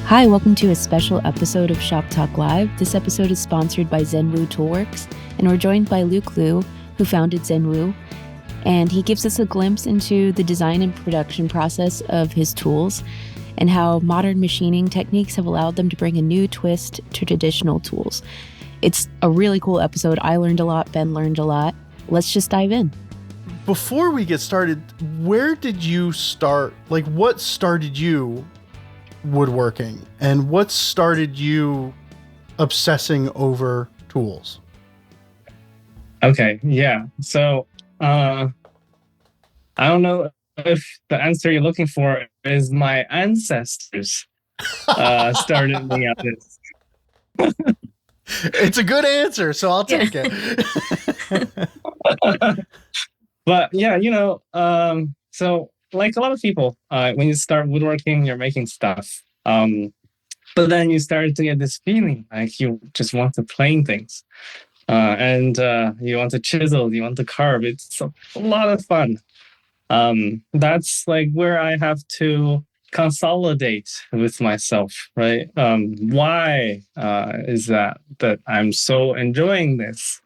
Hi, welcome to a special episode of Shop Talk Live. This episode is sponsored by Zen Wu Toolworks, and we're joined by Luke Lyu, who founded ZenWoo, and he gives us a glimpse into the design and production process of his tools and how modern machining techniques have allowed them to bring a new twist to traditional tools. It's a really cool episode. I learned a lot. Ben learned a lot. Let's just dive in. Before we get started, where did you start? Like, what started you woodworking, and what started you obsessing over tools? Okay, yeah. So, I don't know if the answer you're looking for is my ancestors started me at this. It's a good answer, so I'll take it. But yeah, so like a lot of people, when you start woodworking, you're making stuff. But then you start to get this feeling like you just want to plane things. And you want to chisel, you want to carve. It's a lot of fun. That's like where I have to consolidate with myself, right? Why is that I'm so enjoying this?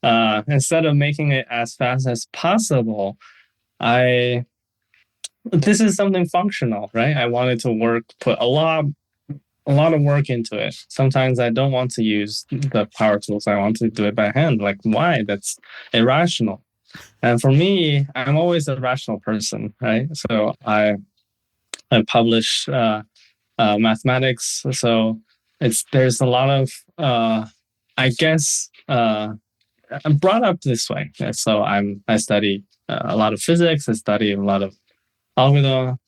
Instead of making it as fast as possible, this is something functional, right? I wanted to put a lot of work into it. Sometimes I don't want to use the power tools. I want to do it by hand. Like, why? That's irrational. And for me, I'm always a rational person, right? So I publish mathematics. So there's a lot of I'm brought up this way. So I study a lot of physics. I study a lot of algorithm.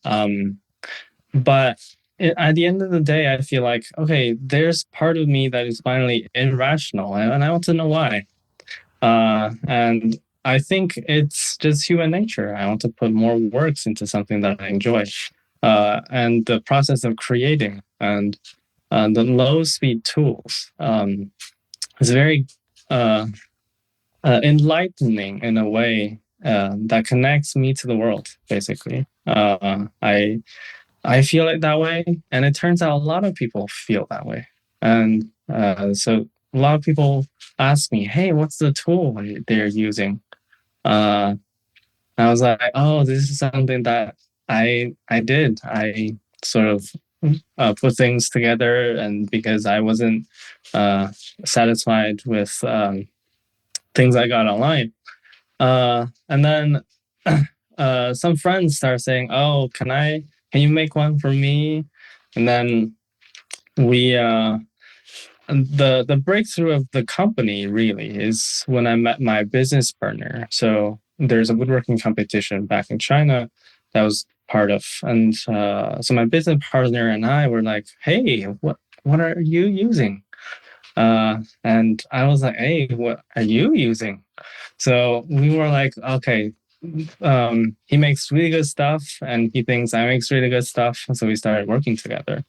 But at the end of the day, I feel like, okay, there's part of me that is finally irrational, and I want to know why. And I think it's just human nature. I want to put more works into something that I enjoy. And the process of creating and the low-speed tools is very enlightening in a way that connects me to the world, basically. I feel it that way, and it turns out a lot of people feel that way. And so a lot of people ask me, hey, what's the tool they're using? I was like, oh, this is something that I did. I sort of put things together, and because I wasn't satisfied with things I got online. And then some friends start saying, oh, can you make one for me? And then the breakthrough of the company really is when I met my business partner. So there's a woodworking competition back in China that I was part of. And so my business partner and I were like, hey, what are you using? And I was like, hey, what are you using? So we were like, okay, he makes really good stuff and he thinks I makes really good stuff. So we started working together.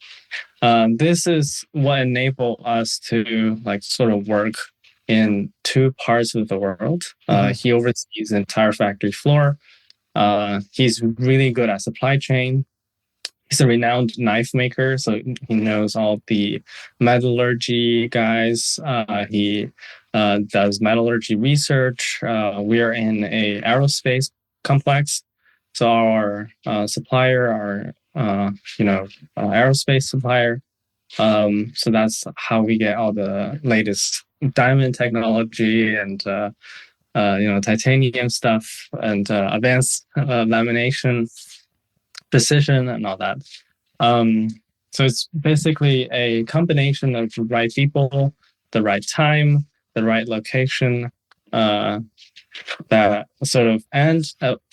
This is what enabled us to like sort of work in two parts of the world. He oversees the entire factory floor. He's really good at supply chain. He's a renowned knife maker, so he knows all the metallurgy guys. He does metallurgy research. We are in a aerospace complex, so our supplier, our aerospace supplier. So that's how we get all the latest diamond technology and titanium stuff and advanced lamination, precision, and all that. So it's basically a combination of the right people, the right time, the right location, that sort of, and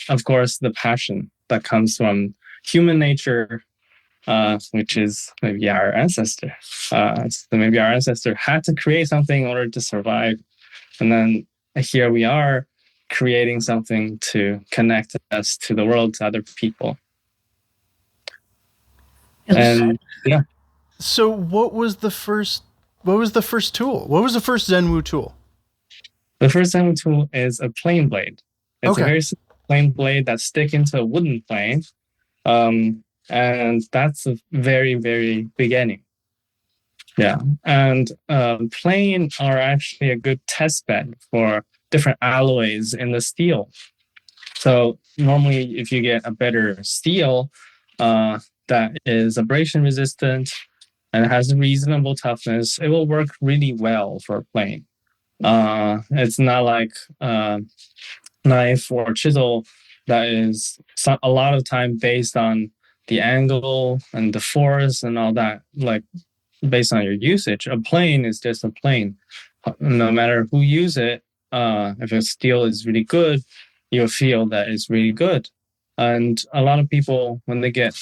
of course the passion that comes from human nature, which is maybe our ancestor. So maybe our ancestor had to create something in order to survive, and then here we are creating something to connect us to the world, to other people. And yeah. So what was the first tool? What was the first Zen Wu tool? The first Zen Wu tool is a plane blade. It's Okay. a very simple plane blade that stick into a wooden plane. And And that's a very, very beginning. Yeah. And plane are actually a good test bed for different alloys in the steel. So normally, if you get a better steel that is abrasion resistant and has reasonable toughness, it will work really well for a plane. It's not like knife or chisel that is a lot of time based on the angle and the force and all that, like based on your usage. A plane is just a plane. No matter who use it, if a steel is really good, you'll feel that it's really good. And a lot of people, when they get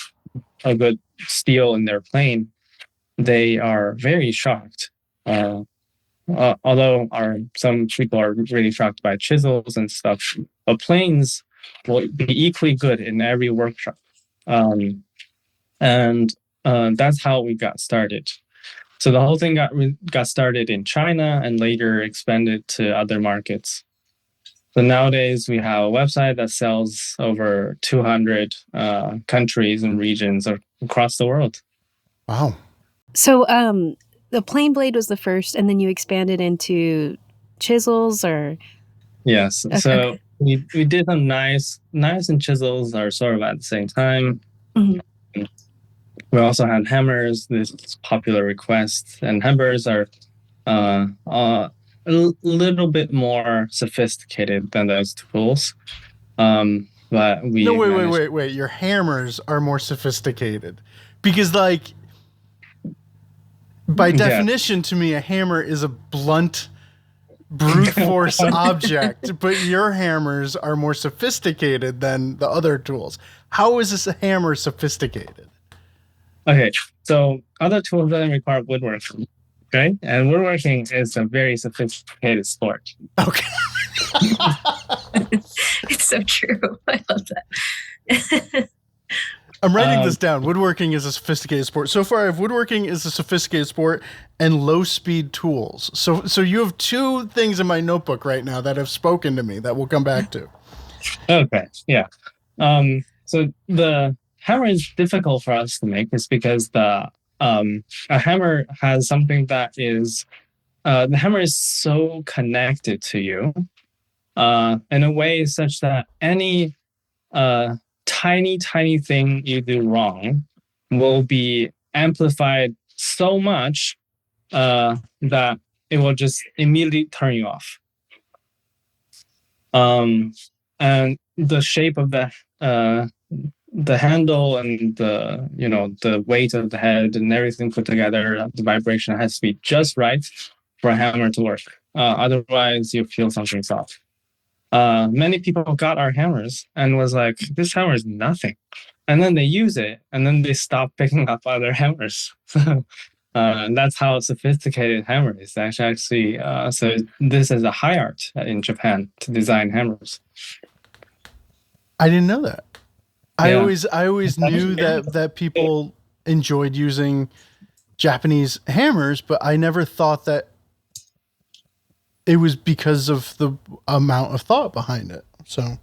a good steel in their plane, they are very shocked. Although some people are really shocked by chisels and stuff, but planes will be equally good in every workshop. And that's how we got started. So the whole thing got started in China and later expanded to other markets. So nowadays we have a website that sells over 200 countries and regions across the world. Wow. So the plane blade was the first, and then you expanded into chisels, or? Yes. Okay. So we did some knives and chisels are sort of at the same time. Mm-hmm. We also had hammers. This is popular request, and hammers are a little bit more sophisticated than those tools. But we no, wait. Your hammers are more sophisticated because, like, by definition, to me, a hammer is a blunt, brute force object. But your hammers are more sophisticated than the other tools. How is this a hammer sophisticated? Okay, so other tools doesn't require woodworking. Okay, and woodworking is a very sophisticated sport. Okay. It's so true. I love that. I'm writing this down. Woodworking is a sophisticated sport. So far, I have woodworking is a sophisticated sport and low-speed tools. So you have two things in my notebook right now that have spoken to me that we'll come back to. Okay, yeah. So the hammer is difficult for us to make is because a hammer has something that is the hammer is so connected to you in a way such that any tiny thing you do wrong will be amplified so much that it will just immediately turn you off. And the shape of the handle and the weight of the head and everything put together, the vibration has to be just right for a hammer to work. Otherwise, you feel something's off. Many people got our hammers and was like, this hammer is nothing. And then they use it and then they stop picking up other hammers. And that's how sophisticated hammer is. Actually, so this is a high art in Japan to design hammers. I didn't know that. Yeah. I always knew that people enjoyed using Japanese hammers, but I never thought that it was because of the amount of thought behind it. So,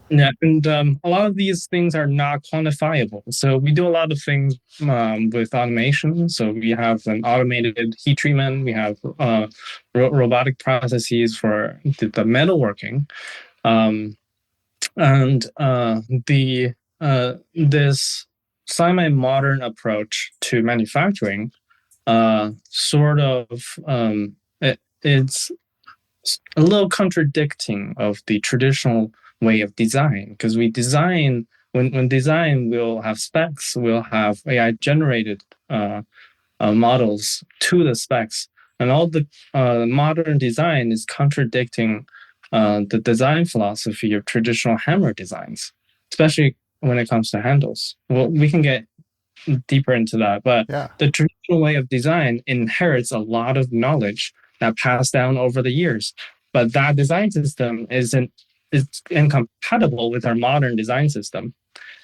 Yeah, and a lot of these things are not quantifiable. So we do a lot of things with automation. So we have an automated heat treatment. We have robotic processes for the metalworking. And this semi-modern approach to manufacturing it's a little contradicting of the traditional way of design, because we design when design we'll have specs, we'll have AI generated models to the specs, and all the modern design is contradicting the design philosophy of traditional hammer designs, especially when it comes to handles. Well, we can get deeper into that, but the traditional way of design inherits a lot of knowledge that passed down over the years. But that design system is incompatible with our modern design system.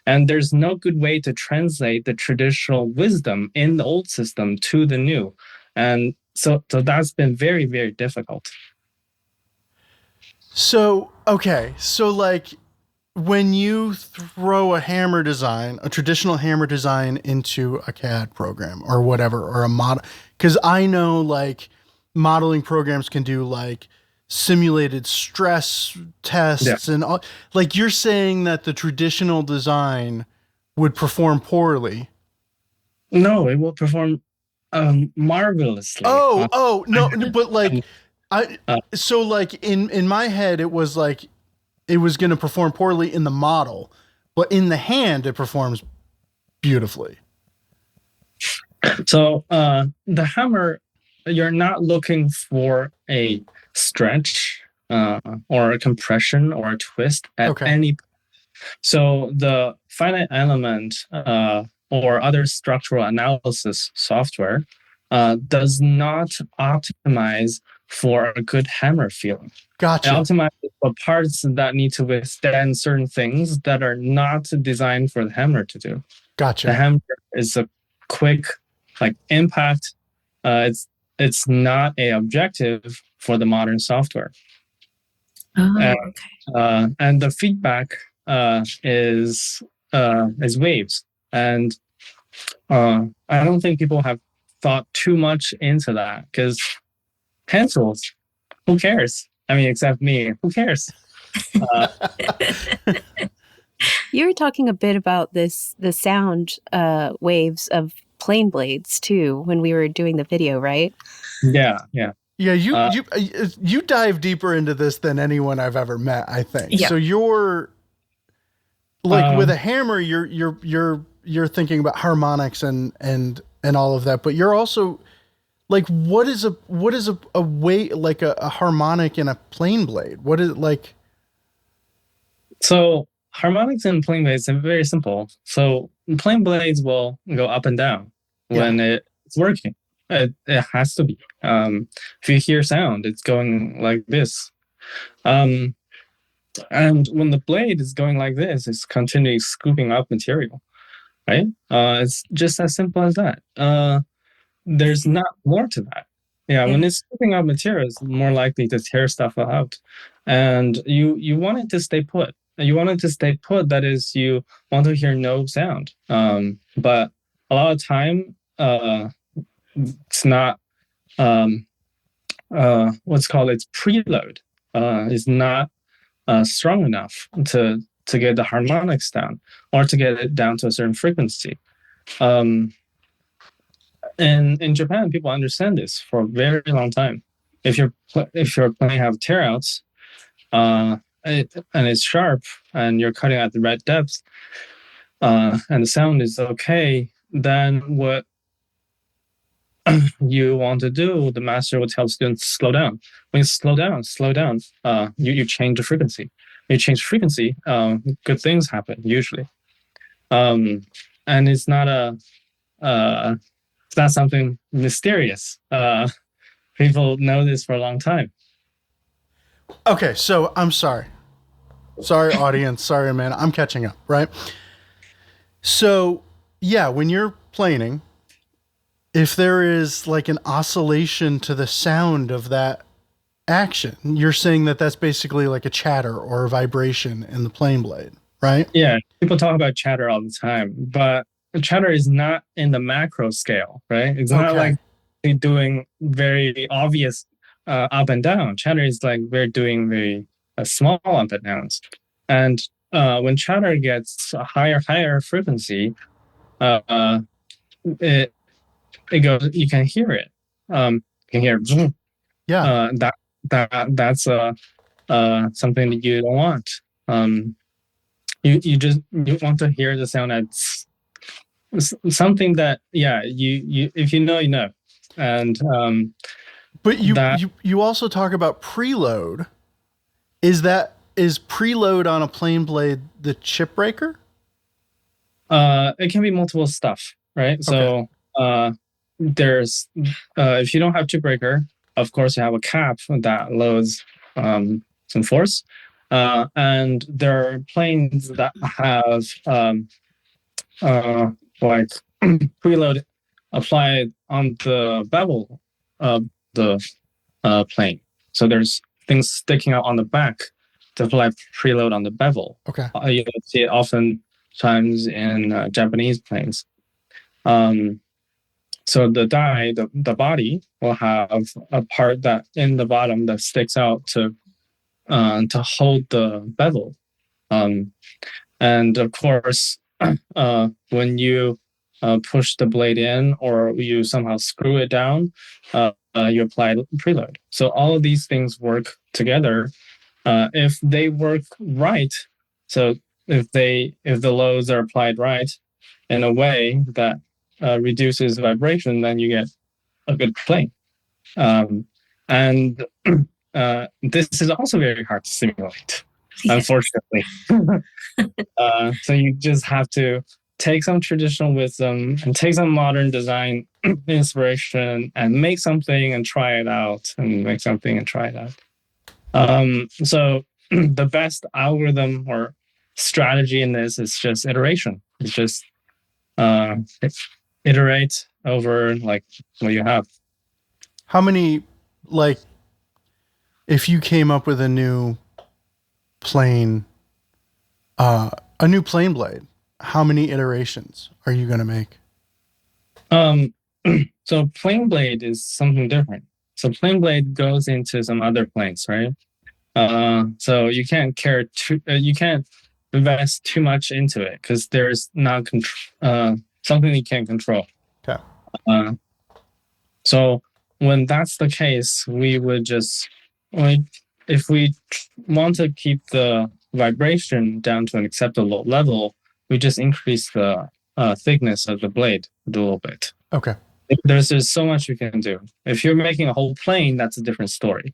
And there's no good way to translate the traditional wisdom in the old system to the new. And so that's been very, very difficult. So, okay. So like when you throw a traditional hammer design into a CAD program or whatever, or a model, because I know like modeling programs can do like simulated stress tests and all, like you're saying that the traditional design would perform poorly. No, it will perform marvelously. Oh, no, but like, uh, so like in my head, it was like, it was going to perform poorly in the model, but in the hand, it performs beautifully. So the hammer, you're not looking for a stretch or a compression or a twist at any. So the finite element or other structural analysis software does not optimize for a good hammer feeling. Gotcha. It optimizes for parts that need to withstand certain things that are not designed for the hammer to do. Gotcha. The hammer is a quick like impact. It's not a objective for the modern software. And the feedback is waves, and I don't think people have thought too much into that, because hand tools, who cares? I mean, except me, who cares? You were talking a bit about the sound waves of plane blades too when we were doing the video, right? Yeah. You dive deeper into this than anyone I've ever met, I think. Yeah. So you're like with a hammer, you're thinking about harmonics and all of that, but you're also like, what is a way, like a harmonic in a plane blade? What is it like? So harmonics in plane blades are very simple. So plane blades will go up and down when it's working. It has to be. If you hear sound, it's going like this. And when the blade is going like this, it's continually scooping up material, right? It's just as simple as that. There's not more to that. When it's scooping up material, it's more likely to tear stuff out. And you want it to stay put. You want it to stay put, that is, you want to hear no sound. But a lot of time, it's not what's called its preload is not strong enough to get the harmonics down, or to get it down to a certain frequency. And in Japan, people understand this for a very long time. If your plane have tearouts, and it's sharp, and you're cutting at the right depth, and the sound is okay, then what you want to do, the master will tell students, slow down. When you slow down, you change the frequency. You change frequency, good things happen usually. And it's not it's not something mysterious. People know this for a long time. Okay, so I'm sorry. Sorry, audience. Sorry, man. I'm catching up, right? So, yeah, when you're planing, if there is like an oscillation to the sound of that action, you're saying that that's basically like a chatter or a vibration in the plane blade, right? Yeah, people talk about chatter all the time, but chatter is not in the macro scale, right? It's not like doing very obvious up and down. Chatter is like we're doing very small up and downs. And when chatter gets a higher frequency, it goes. You can hear it. You can hear. Yeah. That's something that you don't want. You want to hear the sound that's something that you if you know. And but you also talk about preload. Is preload on a plane blade the chip breaker? It can be multiple stuff, right? Okay. So there's if you don't have chip breaker, of course you have a cap that loads some force, and there are planes that have like preload applied on the bevel of the plane. So there's things sticking out on the back to apply preload on the bevel. Okay. You see it oftentimes in Japanese planes. So the die, the body will have a part that in the bottom that sticks out to hold the bevel. And of course, when you push the blade in or you somehow screw it down, you apply preload. So all of these things work together. If they work right, so if the loads are applied right in a way that reduces vibration, then you get a good plane. And this is also very hard to simulate, unfortunately. So you just have to take some traditional wisdom and take some modern design inspiration and make something and try it out and make something and try it out. So the best algorithm or strategy in this is just iteration. It's just iterate over like what you have. How many, like, if you came up with a new plane blade, how many iterations are you going to make? So plane blade is something different. So plane blade goes into some other planes, right? So you can't you can't invest too much into it because there's not something you can't control. Okay. So when that's the case, we would just, if we want to keep the vibration down to an acceptable level, we just increase the thickness of the blade a little bit. Okay. There's just so much you can do. If you're making a whole plane, that's a different story.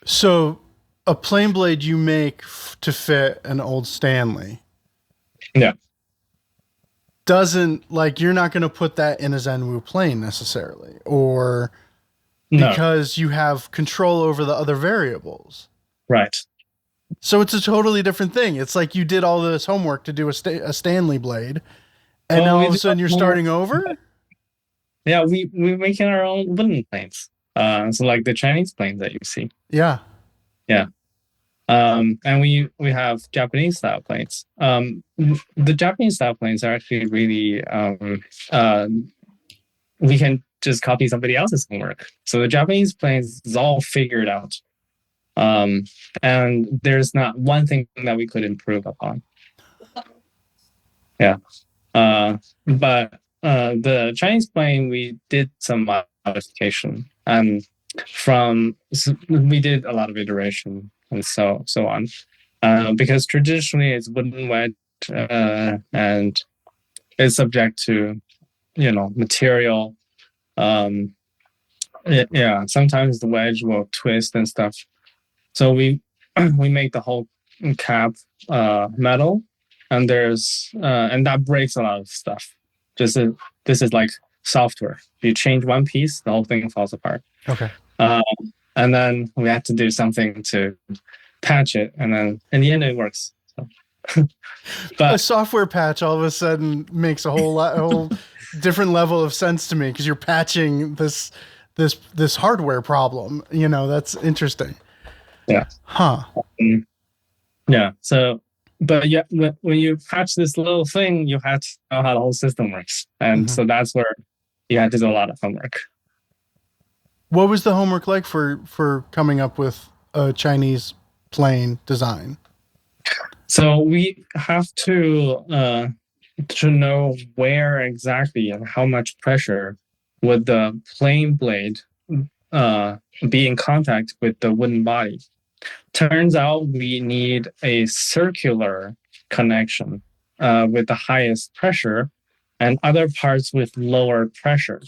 So a plane blade you make to fit an old Stanley. Yeah. Doesn't, like, you're not going to put that in a ZenWoo plane necessarily, or because you have control over the other variables. Right. So it's a totally different thing. It's like you did all this homework to do a Stanley blade, and now all of a sudden you're starting over? Yeah, we're making our own wooden planes. So like the Chinese planes that you see. Yeah. Yeah. And we have Japanese style planes. The Japanese style planes are actually really we can just copy somebody else's homework. So the Japanese planes is all figured out. And there's not one thing that we could improve upon. Yeah. But the Chinese plane, we did some modification. We did a lot of iteration and so on. Because traditionally it's wooden wedge and it's subject to, material. Sometimes the wedge will twist and stuff. So we make the whole cap metal, and and that breaks a lot of stuff. This is like software. If you change one piece, the whole thing falls apart. Okay. And then we had to do something to patch it, and then in the end it works. So. But a software patch all of a sudden makes a whole different level of sense to me, because you're patching this hardware problem. That's interesting. Yeah. Huh. Yeah. So, but yeah, when you patch this little thing, you have to know how the whole system works, and so that's where you had to do a lot of homework. What was the homework like for coming up with a Chinese plane design? So we have to know where exactly and how much pressure would the plane blade be in contact with the wooden body. Turns out we need a circular connection with the highest pressure and other parts with lower pressure.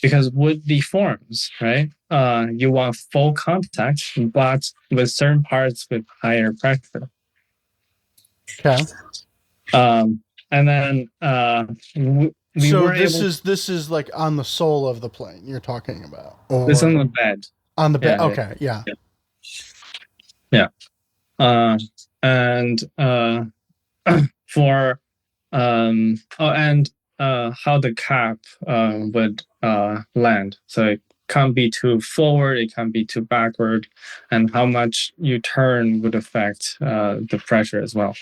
Because wood deforms, right? You want full contact, but with certain parts with higher pressure. Okay. And then this is like on the sole of the plane you're talking about. Or this on the bed. On the bed. Okay. Yeah. And for how the cap would land. So can't be too forward, it can't be too backward, and how much you turn would affect the pressure as well.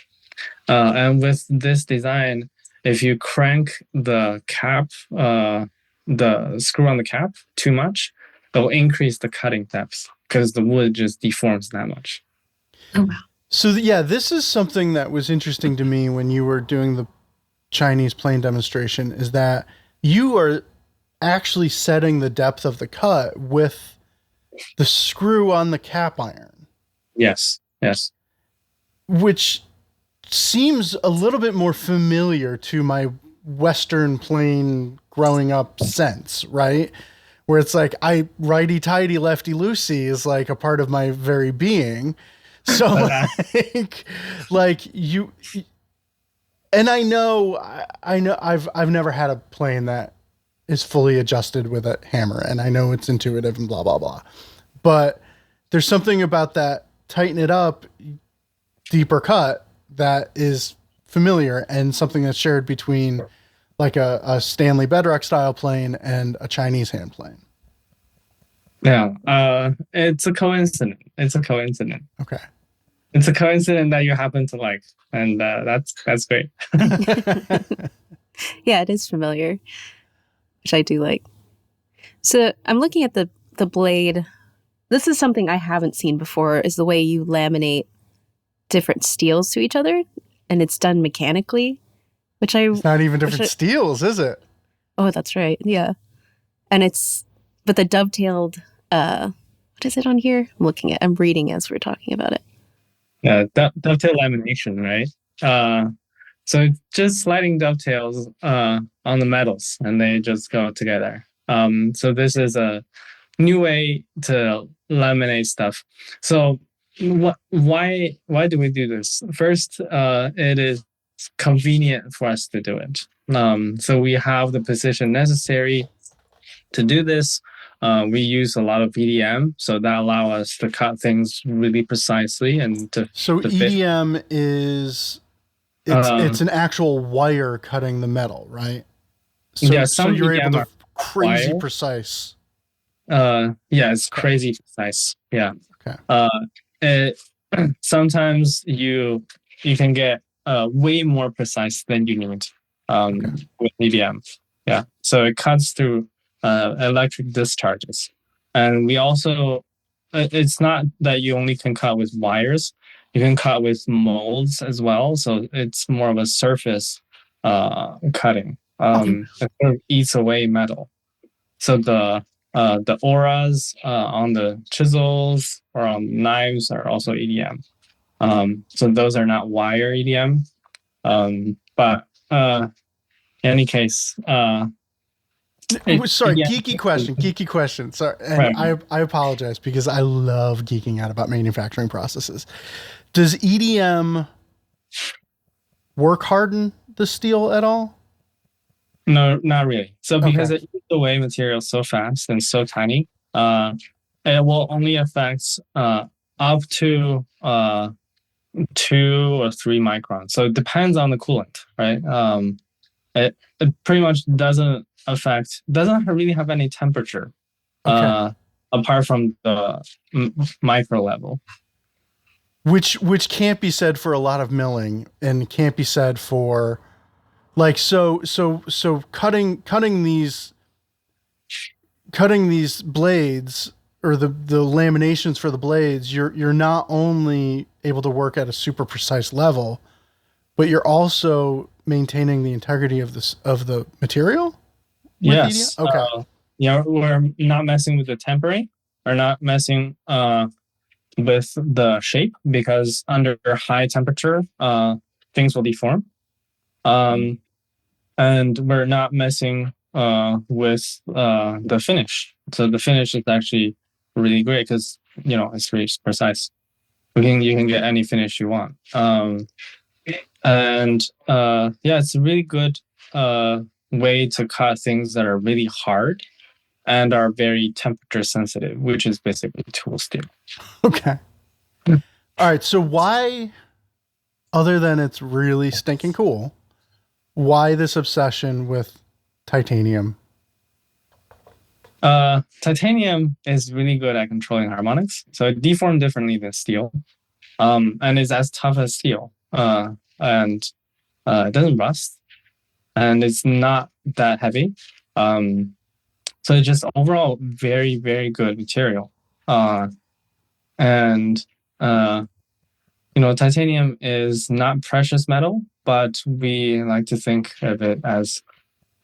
And with this design, if you crank the cap, the screw on the cap too much, it'll increase the cutting depth because the wood just deforms that much. Oh, wow. So yeah, this is something that was interesting to me when you were doing the Chinese plane demonstration, is that you are actually setting the depth of the cut with the screw on the cap iron. Yes. Which seems a little bit more familiar to my Western plane growing up sense, right? Where it's like, righty-tighty, lefty-loosey is like a part of my very being. So like you, and I know I've never had a plane that is fully adjusted with a hammer, and I know it's intuitive and blah, blah, blah. But there's something about that tighten it up, deeper cut that is familiar, and something that's shared between like a Stanley Bedrock style plane and a Chinese hand plane. Yeah, it's a coincidence. Okay. It's a coincidence that you happen to like, and that's great. Yeah, it is familiar, which I do like. So I'm looking at the blade. This is something I haven't seen before, is the way you laminate different steels to each other, and it's done mechanically, which it's not even different steels, is it? Oh, that's right. Yeah. And but the dovetailed, what is it on here? I'm reading as we're talking about it. Yeah, dovetail lamination, right? So just sliding dovetails on the metals, and they just go together. So this is a new way to laminate stuff. So why do we do this? First, it is convenient for us to do it. So we have the precision necessary to do this. We use a lot of EDM, so that allows us to cut things really precisely and to. So EDM is it's an actual wire cutting the metal, right? So, yeah, so you're EDM able to crazy wire. Precise. Yeah, it's crazy precise. Yeah. Okay. Sometimes you can get way more precise than you need with EDM. Yeah, so it cuts through electric discharges, and we also it's not that you only can cut with wires. You can cut with molds as well. So it's more of a surface cutting. It sort of eats away metal. So the auras on the chisels or on knives are also EDM. So those are not wire EDM. But in any case, sorry, geeky question. Sorry, and right. I apologize because I love geeking out about manufacturing processes. Does EDM work harden the steel at all? No, not really. So because it eats away material so fast and so tiny, it will only affect up to 2 or 3 microns. So it depends on the coolant, right? It pretty much doesn't really have any temperature apart from the micro level. Which can't be said for a lot of milling, and can't be said for like so cutting these blades, or the laminations for the blades. You're not only able to work at a super precise level, but you're also maintaining the integrity of the material. Yes. Okay. We're not messing with the tempering. We're not messing with the shape, because under high temperature, things will deform. And we're not messing with the finish. So the finish is actually really great because it's really precise. You can get any finish you want. It's a really good way to cut things that are really hard and are very temperature sensitive, which is basically tool steel. Okay. All right. So why, other than it's really stinking cool, why this obsession with titanium? Titanium is really good at controlling harmonics, so it deforms differently than steel, and is as tough as steel, and it doesn't rust, and it's not that heavy. So it's just overall very, very good material. And titanium is not precious metal, but we like to think of it as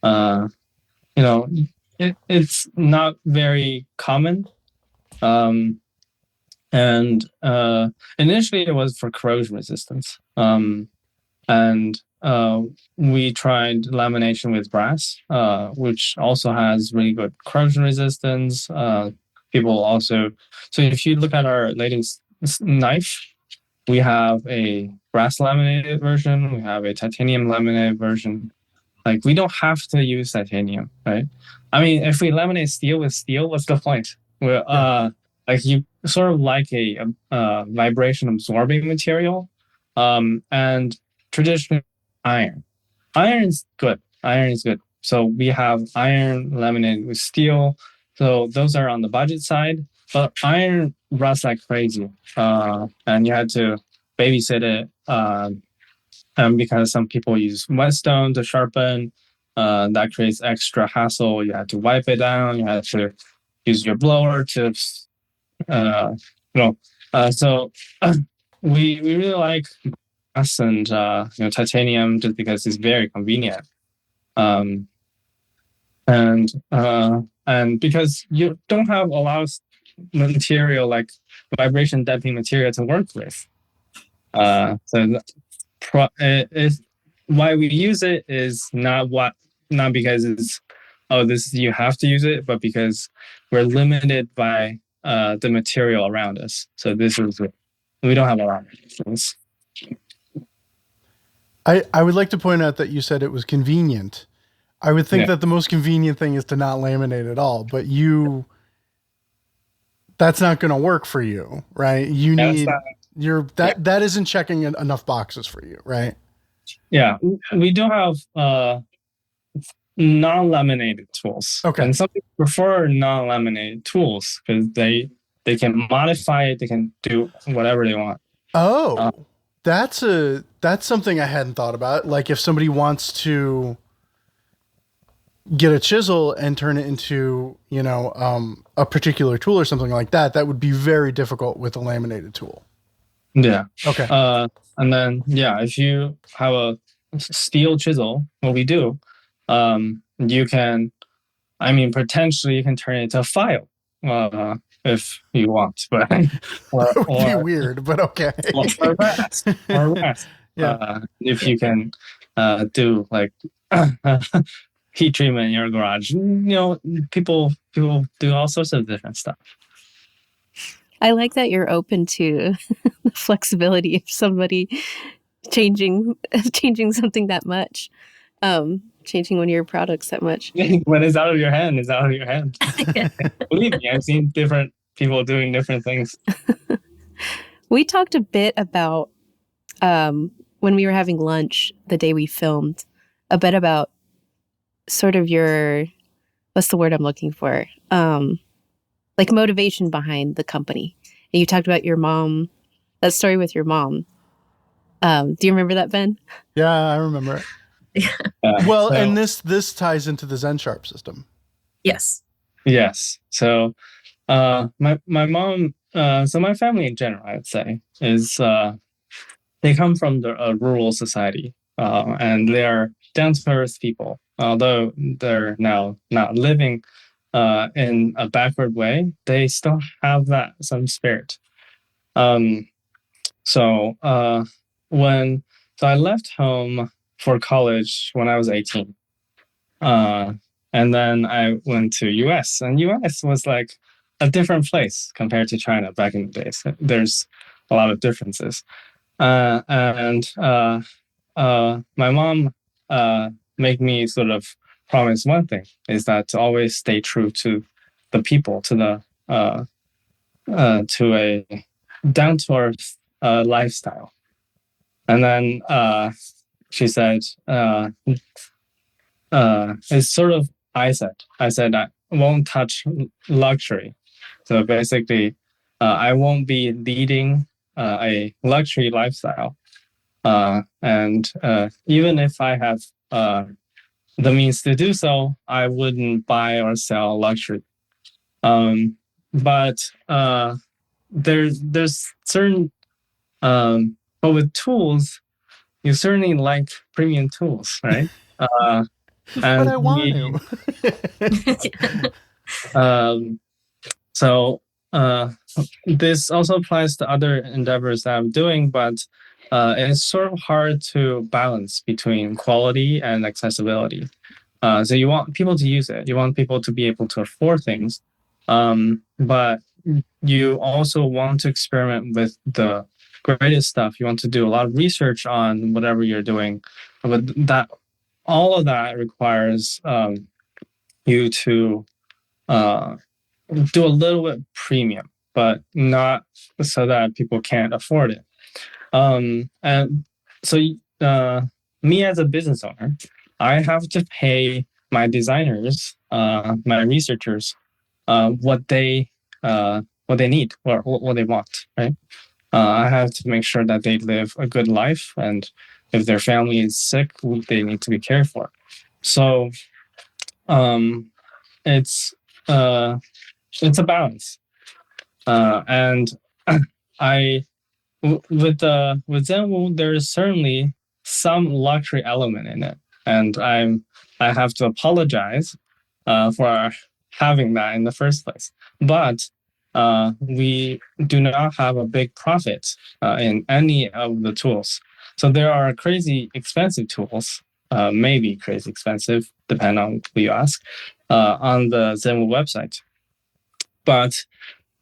uh, it's not very common. And initially it was for corrosion resistance. And we tried lamination with brass, which also has really good corrosion resistance. People also, so if you look at our latest knife, we have a brass laminated version, we have a titanium laminated version. Like, we don't have to use titanium, right? I mean, if we laminate steel with steel, what's the point? Well, like, you sort of like a vibration absorbing material, and traditionally iron. Iron is good. Iron is good. So we have iron laminated with steel. So those are on the budget side, but iron rusts like crazy, and you had to babysit it. Because some people use whetstone to sharpen, that creates extra hassle. You have to wipe it down. You have to use your blower to, uh, so we really like brass and titanium just because it's very convenient, um, and because you don't have a lot of material like vibration damping material to work with. So why we use it is not because it's this you have to use it, but because we're limited by the material around us. So this is we don't have a lot of things. I would like to point out that you said it was convenient. I would think that the most convenient thing is to not laminate at all, but that's not going to work for you, right? You need that isn't checking enough boxes for you, right? Yeah, we do have non-laminated tools. Okay. And some people prefer non-laminated tools because they can modify it, they can do whatever they want. Oh, that's something I hadn't thought about. Like, if somebody wants to get a chisel and turn it into, a particular tool or something like that, that would be very difficult with a laminated tool. Yeah. Okay. And then, if you have a steel chisel, what we do, you can, potentially you can turn it into a file, if you want, but or be weird, but okay. or rest. Yeah. If you can do like heat treatment in your garage, people do all sorts of different stuff. I like that you're open to the flexibility of somebody changing something that much, changing one of your products that much. When it's out of your hand, it's out of your hand. Believe me, I've seen different people doing different things. We talked a bit about, when we were having lunch the day we filmed, a bit about sort of your, what's the word I'm looking for? Like motivation behind the company. And you talked about your mom, that story with your mom. Do you remember that, Ben? Yeah, I remember it. Well, so, and this ties into the Zen Sharp system. Yes. Yes. So my mom, so my family in general, I would say, is they come from the rural society, and they are down-to-earth people. Although they're now not living in a backward way, they still have some spirit. So I left home for college when I was 18. And then I went to US, and US was like a different place compared to China back in the days. There's a lot of differences. And my mom made me sort of promise one thing, is that to always stay true to the people, to a down-to-earth lifestyle. And then she said, it's sort of I said I won't touch luxury. So basically, I won't be leading a luxury lifestyle. And even if I have the means to do so, I wouldn't buy or sell luxury. But there's certain, but with tools, you certainly like premium tools, right? But And I want to. um, so this also applies to other endeavors that I'm doing, but it's sort of hard to balance between quality and accessibility. So you want people to use it, you want people to be able to afford things, but you also want to experiment with the greatest stuff. You want to do a lot of research on whatever you're doing, but that all of that requires you to do a little bit premium, but not so that people can't afford it. And so, me as a business owner, I have to pay my designers, my researchers, what they need or what they want, right? I have to make sure that they live a good life, and if their family is sick, they need to be cared for. So, it's it's a balance, and I with ZenWoo, there is certainly some luxury element in it, and I have to apologize for having that in the first place. But we do not have a big profit in any of the tools. So there are crazy expensive tools, maybe crazy expensive, depending on who you ask, on the ZenWoo website. But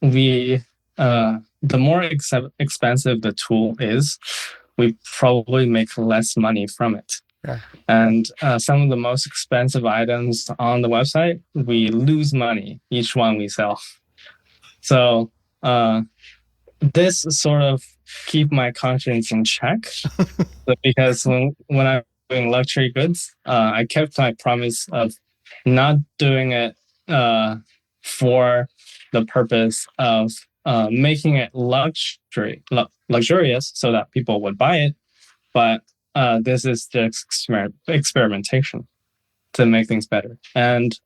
we the more expensive the tool is, we probably make less money from it. Yeah. And some of the most expensive items on the website, we lose money each one we sell. So this sort of keep my conscience in check, because when I'm doing luxury goods, I kept my promise of not doing it for the purpose of making it luxurious so that people would buy it. But this is just experimentation to make things better. And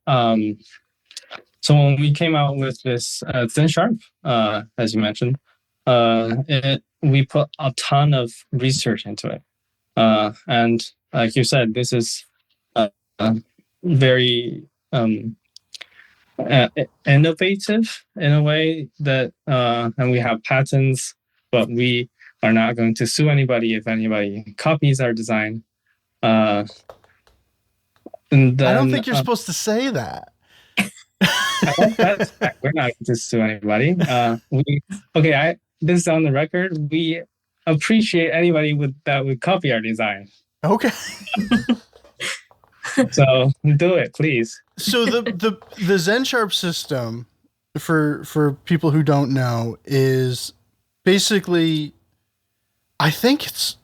so when we came out with this Zen Sharp, as you mentioned, we put a ton of research into it. And like you said, this is very innovative in a way that, and we have patents, but we are not going to sue anybody if anybody copies our design. And then, I don't think you're supposed to say that. We're not going to sue anybody. This is on the record. We appreciate anybody that would copy our design. Okay. So do it, please. So the Zen Sharp system, for people who don't know, is basically, I think it's,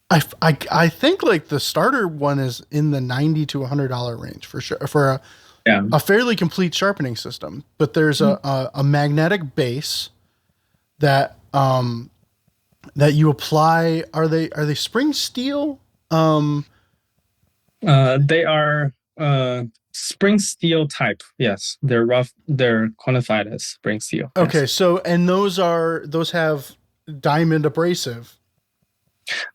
I think like the starter one is in the $90 to $100 range for sure, for a fairly complete sharpening system. But there's a magnetic base that that you apply. Are they spring steel? They are spring steel type. Yes, they're rough. They're quantified as spring steel. Okay, yes. so and those have diamond abrasive.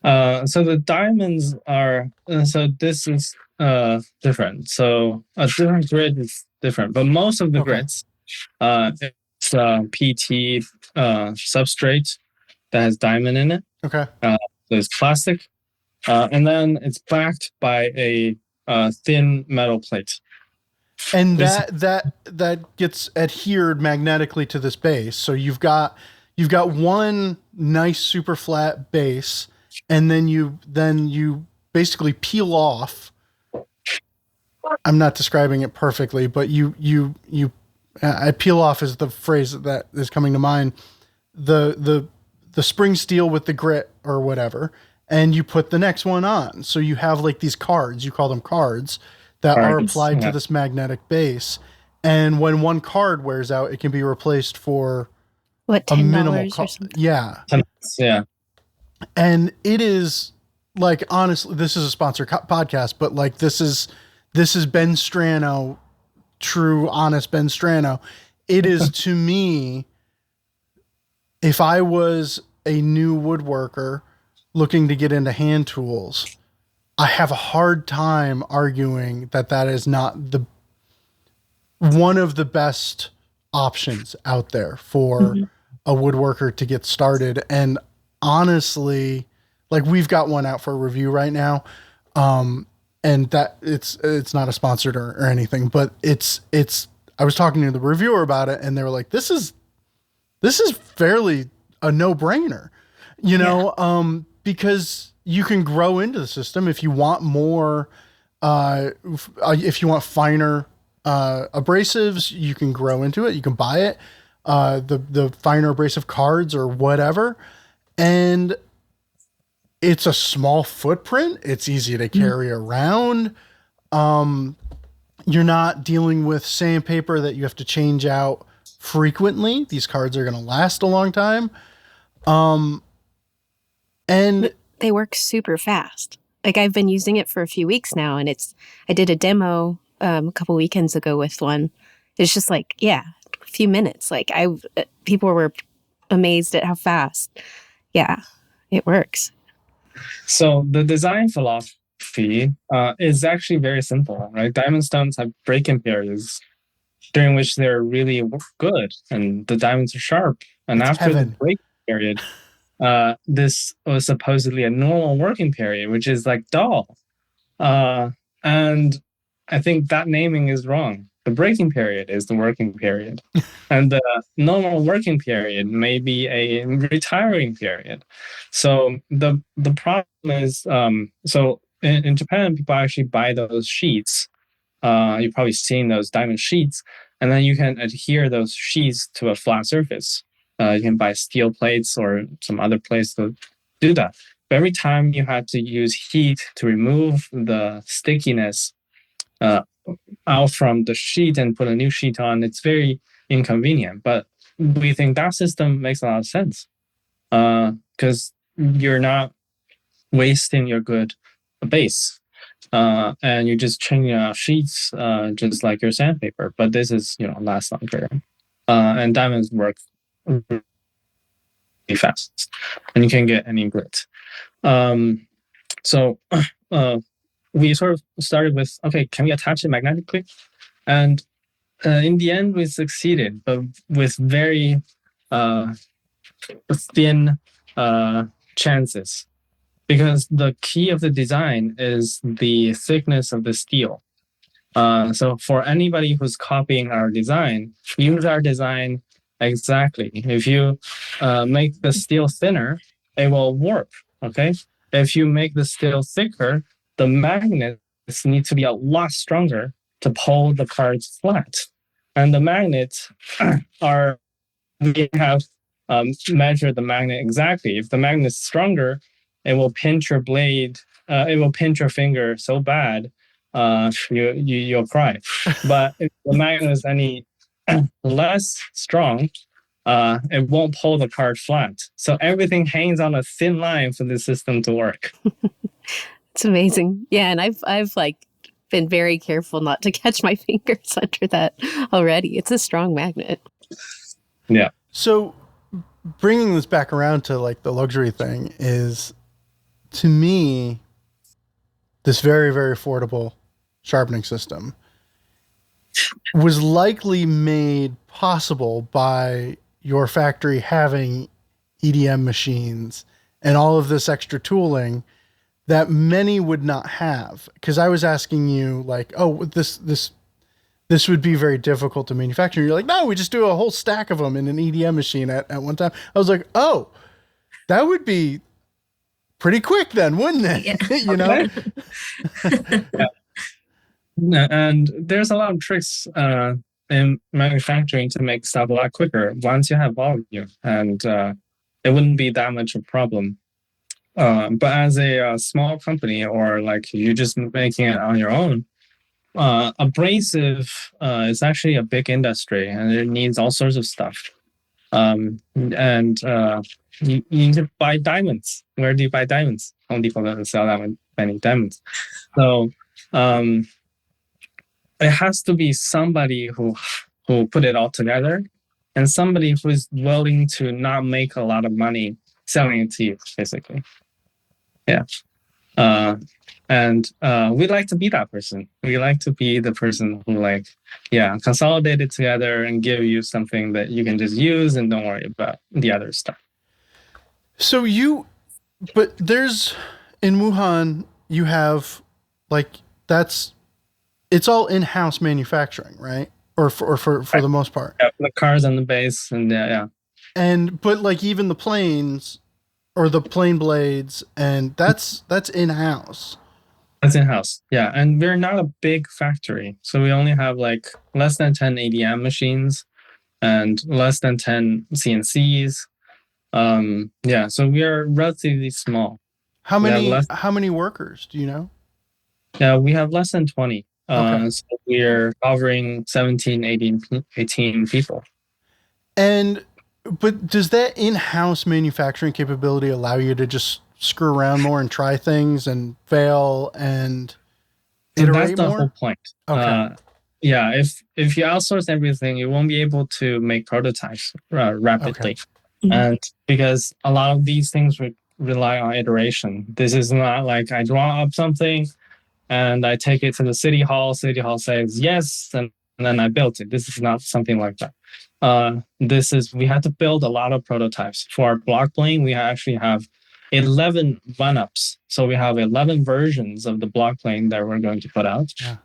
So the diamonds are. So this is different. So a different grid is different, but most of the grids, it's PT substrate that has diamond in it. Okay. There's plastic. And then it's backed by a thin metal plate. And that gets adhered magnetically to this base. So you've got one nice super flat base, and then you basically peel off. I'm not describing it perfectly, but I peel off is the phrase that is coming to mind. The spring steel with the grit or whatever. And you put the next one on. So you have like these cards, you call them cards, that are Cards, applied to yeah. this magnetic base. And when one card wears out, it can be replaced for What, a minimal $10 or cost. something? Yeah. Yeah. And it is like, honestly, this is a sponsored podcast, but like this is Ben Strano, true, honest Ben Strano. It is to me, if I was a new woodworker looking to get into hand tools, I have a hard time arguing that that is not the one of the best options out there for a woodworker to get started. And honestly, like we've got one out for review right now. And that it's not a sponsored or anything, but I was talking to the reviewer about it and they were like, this is fairly a no-brainer, because you can grow into the system if you want more, if you want finer abrasives, you can grow into it. You can buy it, the finer abrasive cards or whatever. And it's a small footprint. It's easy to carry around. You're not dealing with sandpaper that you have to change out frequently. These cards are going to last a long time. And they work super fast. Like I've been using it for a few weeks now, and I did a demo a couple weekends ago with one. It's just like, yeah, a few minutes. Like people were amazed at how fast. Yeah, it works. So the design philosophy is actually very simple, right? Diamond stones have break-in periods during which they're really good, and the diamonds are sharp. And it's after heaven. the break period, this was supposedly a normal working period, which is like dull. And I think that naming is wrong. The breaking period is the working period. And the normal working period may be a retiring period. So the problem is, so in Japan, people actually buy those sheets. You've probably seen those diamond sheets, and then you can adhere those sheets to a flat surface. You can buy steel plates or some other plates to do that. But every time you have to use heat to remove the stickiness out from the sheet and put a new sheet on, it's very inconvenient. But we think that system makes a lot of sense because you're not wasting your good base. And you're just changing out sheets just like your sandpaper. But this is, lasts longer. And diamonds work really fast, and you can't get any grit. So we sort of started with, okay, can we attach it magnetically? And in the end, we succeeded, but with very thin chances. Because the key of the design is the thickness of the steel. So for anybody who's copying our design, use our design exactly. If you make the steel thinner, it will warp, okay? If you make the steel thicker, the magnets need to be a lot stronger to pull the cards flat. And the magnets we have measured the magnet exactly. If the magnet's stronger, it will pinch your blade. It will pinch your finger so bad, you'll cry. But if the magnet is any less strong, it won't pull the card flat. So everything hangs on a thin line for the system to work. It's amazing. Yeah, and I've like been very careful not to catch my fingers under that already. It's a strong magnet. Yeah. So bringing this back around to like the luxury thing is, to me, this very, very affordable sharpening system was likely made possible by your factory having EDM machines and all of this extra tooling that many would not have. Because I was asking you like, oh, this would be very difficult to manufacture. You're like, no, we just do a whole stack of them in an EDM machine at one time. I was like, oh, that would be pretty quick then, wouldn't it? Yeah. Yeah. And there's a lot of tricks in manufacturing to make stuff a lot quicker once you have volume, and it wouldn't be that much of a problem. But as a small company, or like you're just making it on your own, abrasive is actually a big industry, and it needs all sorts of stuff. And you need to buy diamonds. Where do you buy diamonds? Home Depot doesn't sell that many diamonds. So it has to be somebody who put it all together, and somebody who is willing to not make a lot of money selling it to you, basically. Yeah. And we like to be that person. We like to be the person who consolidate it together and give you something that you can just use and don't worry about the other stuff. So but there's, in Wuhan, you have it's all in-house manufacturing, right? Or for the most part. Yeah, the cars and the base and yeah. But even the planes or the plane blades, and that's in-house. That's in-house. Yeah. And we're not a big factory. So we only have less than 10 ADM machines and less than 10 CNCs. So we are relatively small. How many workers do you know? Yeah, we have less than 20. Okay. So we're covering 17, 18 people. But does that in-house manufacturing capability allow you to just screw around more and try things and fail and iterate that's the more? whole point. Okay. If you outsource everything, you won't be able to make prototypes rapidly. Okay. And because a lot of these things rely on iteration. This is not like I draw up something and I take it to the city hall. City hall says yes, and then I built it. This is not something like that. We had to build a lot of prototypes. For our block plane, we actually have 11 run-ups. So we have 11 versions of the block plane that we're going to put out. Yeah.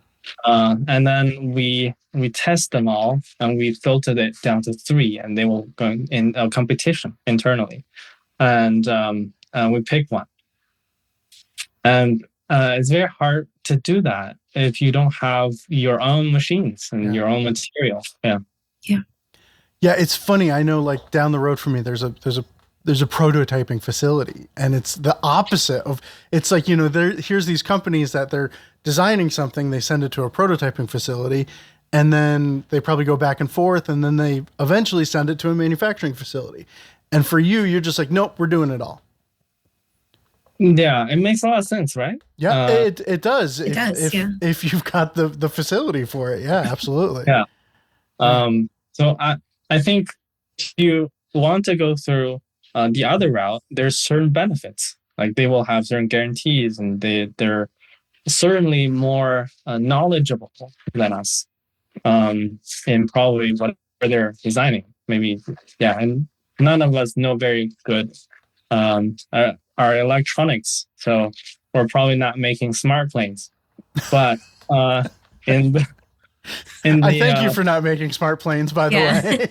And then we test them all, and we filtered it down to 3, and they will go in a competition internally. And we pick one. And it's very hard to do that if you don't have your own machines and your own material. Yeah. Yeah, it's funny. I know, down the road from me, there's a prototyping facility, and it's the opposite of. It's here's these companies that they're designing something, they send it to a prototyping facility, and then they probably go back and forth, and then they eventually send it to a manufacturing facility. And for you, you're just nope, we're doing it all. Yeah, it makes a lot of sense, right? Yeah, it does. If you've got the facility for it, yeah, absolutely. Yeah. So I think if you want to go through the other route, there's certain benefits. They will have certain guarantees, and they're certainly more knowledgeable than us in probably what they're designing. Maybe, yeah, and none of us know very good our electronics, so we're probably not making smart planes. But I thank you for not making smart planes, by the way.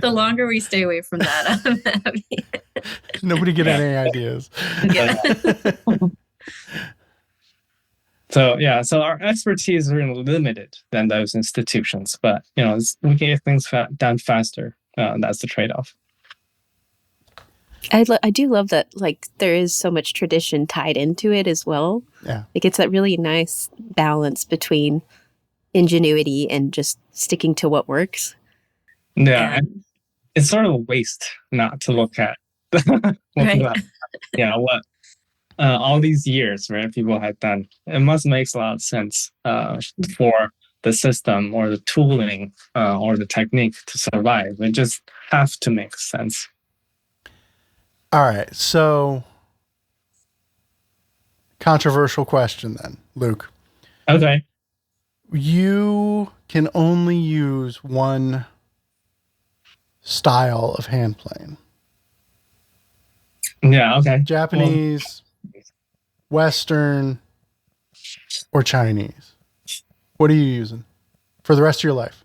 The longer we stay away from that, I'm happy. Nobody get any ideas. Yeah. So our expertise is really limited than those institutions, but we can get things done faster. That's the trade-off. I do love that, there is so much tradition tied into it as well. Yeah. It's that really nice balance between ingenuity and just sticking to what works. Yeah. And it's sort of a waste not to look at. Right. What all these years, right, people have done. It must make a lot of sense for the system or the tooling or the technique to survive. It just have to make sense. All right, so controversial question then, Luke. Okay. You can only use one style of hand plane. Yeah, okay. Japanese, Western, or Chinese. What are you using for the rest of your life?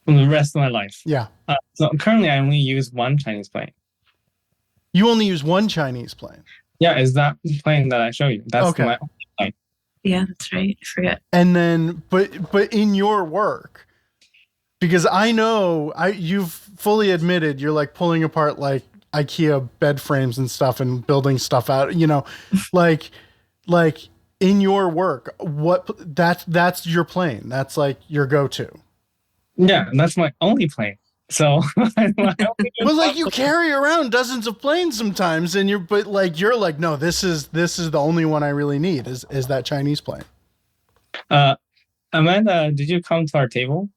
For the rest of my life? Yeah. So currently I only use one Chinese plane. You only use one Chinese plane? Yeah, is that plane that I show you? That's okay. My plane. Yeah, that's right. I forget. And then, but in your work, because I know you've fully admitted you're pulling apart IKEA bed frames and stuff and building stuff out, in your work, that's your plane. That's like your go-to. Yeah, that's my only plane. So Well, like you carry around dozens of planes sometimes, and you're like, no, this is the only one I really need is that Chinese plane. Amanda, did you come to our table?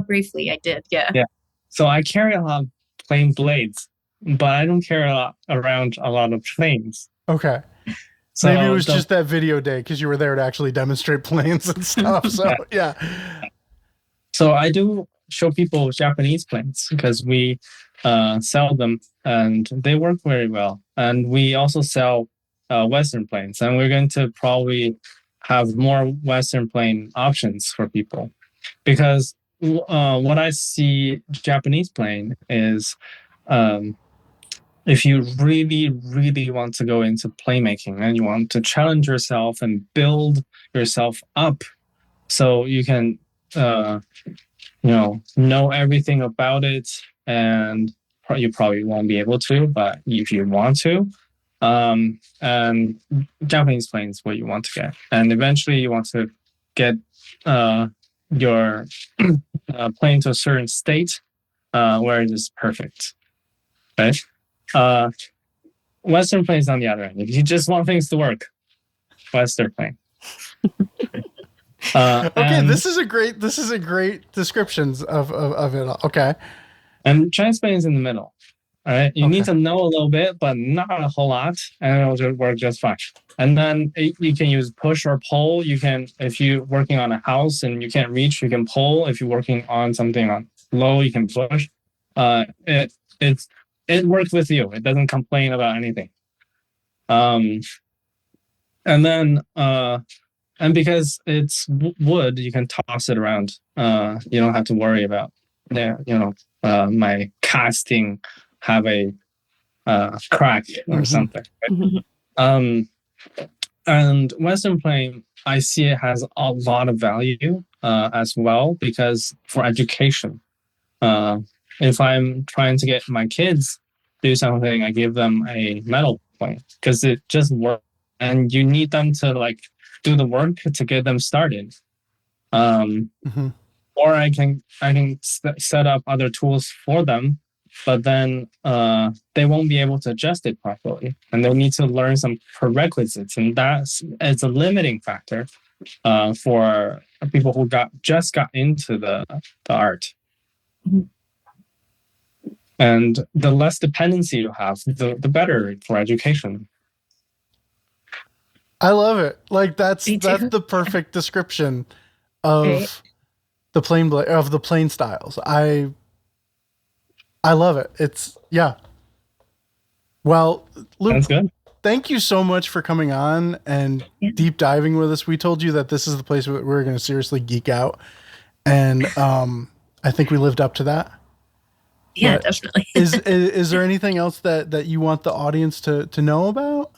Briefly, I did. Yeah. Yeah. So I carry a lot of plane blades, but I don't carry around a lot of planes. Okay. So maybe it was just that video day because you were there to actually demonstrate planes and stuff. So yeah. So I do show people Japanese planes because we sell them and they work very well. And we also sell Western planes, and we're going to probably have more Western plane options for people, because what I see Japanese plane is if you really, really want to go into playmaking and you want to challenge yourself and build yourself up so you can know everything about it, and you probably won't be able to, but if you want to, and Japanese plane is what you want to get, and eventually you want to get your plane to a certain state where it is perfect, right? Western plane is on the other end. If you just want things to work, Western plane. Okay, this is a great descriptions of it all. Okay. And Chinese plane is in the middle. All right. You need to know a little bit, but not a whole lot, and it'll just work just fine. And then you can use push or pull. You can, if you're working on a house and you can't reach, you can pull. If you're working on something on low, you can push. It works with you. It doesn't complain about anything. And then and because it's wood, you can toss it around. You don't have to worry about my casting have a crack or something. Right? And Western plane, I see it has a lot of value as well, because for education, if I'm trying to get my kids do something, I give them a metal plane because it just works, and you need them to do the work to get them started. Or I can set up other tools for them, but then they won't be able to adjust it properly, and they'll need to learn some prerequisites, and it's a limiting factor for people who just got into the art. And the less dependency you have, the better for education. I love it. Like that's the perfect description of the plane styles. I love it. It's Well, Luke, thank you so much for coming on and deep diving with us. We told you that this is the place where we're going to seriously geek out, and I think we lived up to that. Yeah, definitely. is there anything else that you want the audience to know about?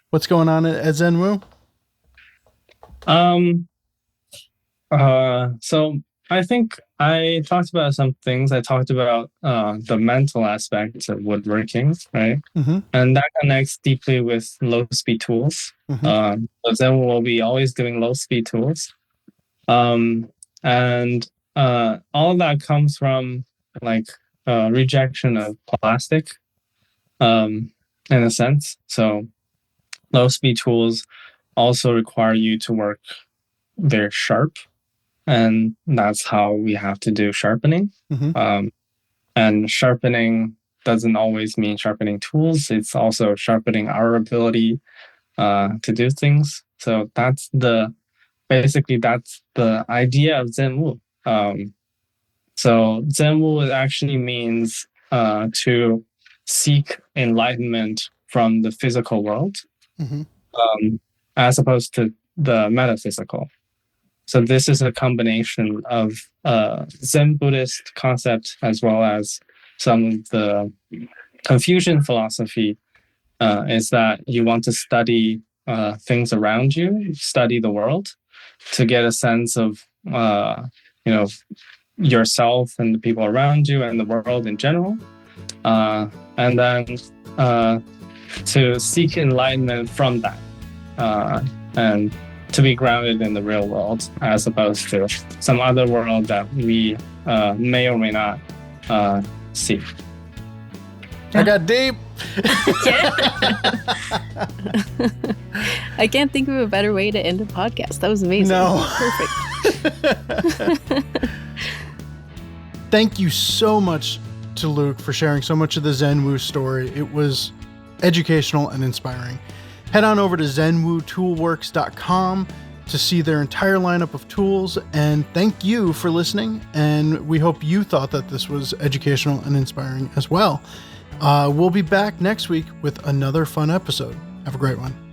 What's going on at ZenWoo? So I think I talked about some things. I talked about the mental aspects of woodworking, right? And that connects deeply with low-speed tools. So ZenWoo will be always doing low-speed tools. And all of that comes from rejection of plastic, in a sense. So low-speed tools also require you to work very sharp, and that's how we have to do sharpening. And sharpening doesn't always mean sharpening tools. It's also sharpening our ability to do things. So that's the idea of ZenWoo. So ZenWoo actually means to seek enlightenment from the physical world, as opposed to the metaphysical. So this is a combination of Zen Buddhist concept as well as some of the Confucian philosophy, is that you want to study things around you, study the world, to get a sense of yourself and the people around you and the world in general, and then to seek enlightenment from that. and to be grounded in the real world as opposed to some other world that we may or may not see. I got deep. I can't think of a better way to end a podcast. That was amazing. No. Perfect. Thank you so much to Luke for sharing so much of the ZenWoo story. It was educational and inspiring. Head on over to ZenWooToolworks.com to see their entire lineup of tools. And thank you for listening. And we hope you thought that this was educational and inspiring as well. We'll be back next week with another fun episode. Have a great one.